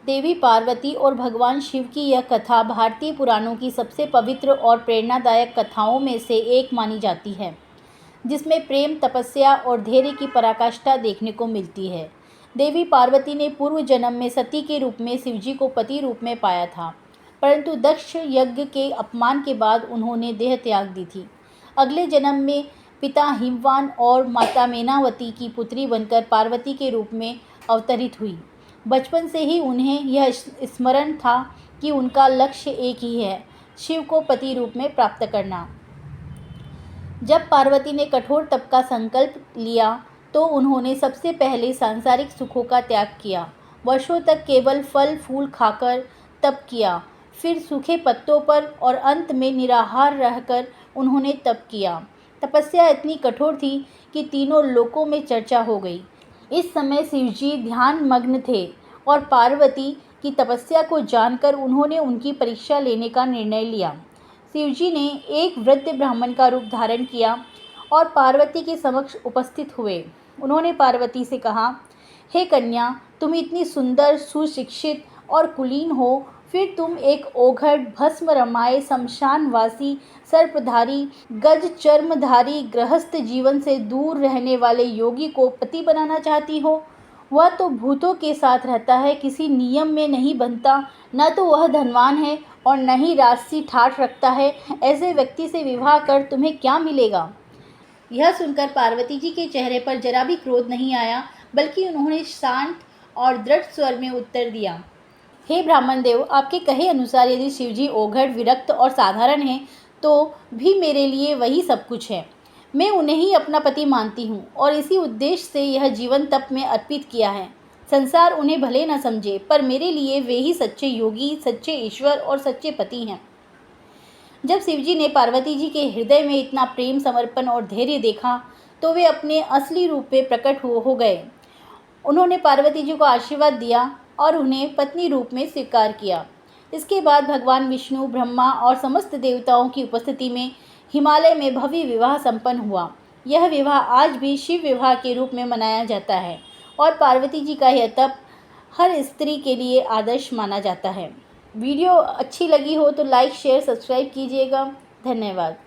देवी पार्वती और भगवान शिव की यह कथा भारतीय पुराणों की सबसे पवित्र और प्रेरणादायक कथाओं में से एक मानी जाती है, जिसमें प्रेम, तपस्या और धैर्य की पराकाष्ठा देखने को मिलती है। देवी पार्वती ने पूर्व जन्म में सती के रूप में शिवजी को पति रूप में पाया था, परंतु दक्ष यज्ञ के अपमान के बाद उन्होंने देह त्याग दी थी। अगले जन्म में पिता हिमवान और माता मेनावती की पुत्री बनकर पार्वती के रूप में अवतरित हुई। बचपन से ही उन्हें यह स्मरण था कि उनका लक्ष्य एक ही है, शिव को पति रूप में प्राप्त करना। जब पार्वती ने कठोर तप का संकल्प लिया तो उन्होंने सबसे पहले सांसारिक सुखों का त्याग किया। वर्षों तक केवल फल फूल खाकर तप किया, फिर सूखे पत्तों पर और अंत में निराहार रहकर उन्होंने तप किया। तपस्या इतनी कठोर थी कि तीनों लोकों में चर्चा हो गई। इस समय शिवजी ध्यान मग्न थे और पार्वती की तपस्या को जानकर उन्होंने उनकी परीक्षा लेने का निर्णय लिया। शिवजी ने एक वृद्ध ब्राह्मण का रूप धारण किया और पार्वती के समक्ष उपस्थित हुए। उन्होंने पार्वती से कहा, हे कन्या, तुम इतनी सुंदर, सुशिक्षित और कुलीन हो, फिर तुम एक ओघड़, भस्म रमाए, शमशानवासी, सर्पधारी, गज चर्मधारी, गृहस्थ जीवन से दूर रहने वाले योगी को पति बनाना चाहती हो। वह तो भूतों के साथ रहता है, किसी नियम में नहीं बंधता, न तो वह धनवान है और न ही राजसी ठाठ रखता है। ऐसे व्यक्ति से विवाह कर तुम्हें क्या मिलेगा? यह सुनकर पार्वती जी के चेहरे पर जरा भी क्रोध नहीं आया, बल्कि उन्होंने शांत और दृढ़ स्वर में उत्तर दिया, हे ब्राह्मण देव, आपके कहे अनुसार यदि शिवजी ओघड़, विरक्त और साधारण हैं तो भी मेरे लिए वही सब कुछ है। मैं उन्हें ही अपना पति मानती हूँ और इसी उद्देश्य से यह जीवन तप में अर्पित किया है। संसार उन्हें भले न समझे, पर मेरे लिए वे ही सच्चे योगी, सच्चे ईश्वर और सच्चे पति हैं। जब शिवजी ने पार्वती जी के हृदय में इतना प्रेम, समर्पण और धैर्य देखा तो वे अपने असली रूप में प्रकट हो गए। उन्होंने पार्वती जी को आशीर्वाद दिया और उन्हें पत्नी रूप में स्वीकार किया। इसके बाद भगवान विष्णु, ब्रह्मा और समस्त देवताओं की उपस्थिति में हिमालय में भव्य विवाह संपन्न हुआ। यह विवाह आज भी शिव विवाह के रूप में मनाया जाता है और पार्वती जी का यह तप हर स्त्री के लिए आदर्श माना जाता है। वीडियो अच्छी लगी हो तो लाइक, शेयर, सब्सक्राइब कीजिएगा। धन्यवाद।